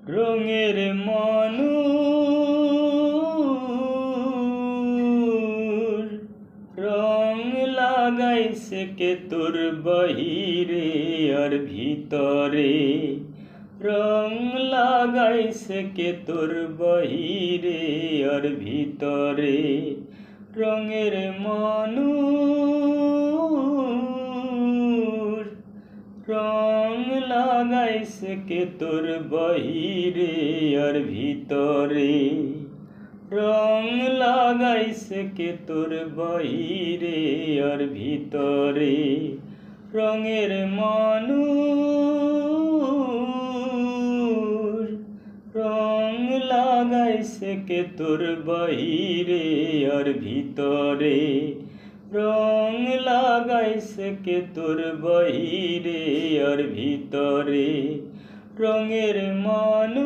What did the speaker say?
রঙের মানুষ রং লাগাইছে কে তোর বাহিরে আর ভিতরে, রং লাগাইছে কে তোর বাহিরে আর ভিতরে। রঙের মানুষ রং লাগাইছে কে তোর বাহিরে আর ভিতরে, রং লাগাইছে কে তোর বাহিরে আর ভিতরে। রঙের মানুষ রং লাগাইছে কে তোর বাহিরে আর ভিতরে, রং লাগাইছে কে তোর বাহিরে আর ভিতরে। রঙের মানুষ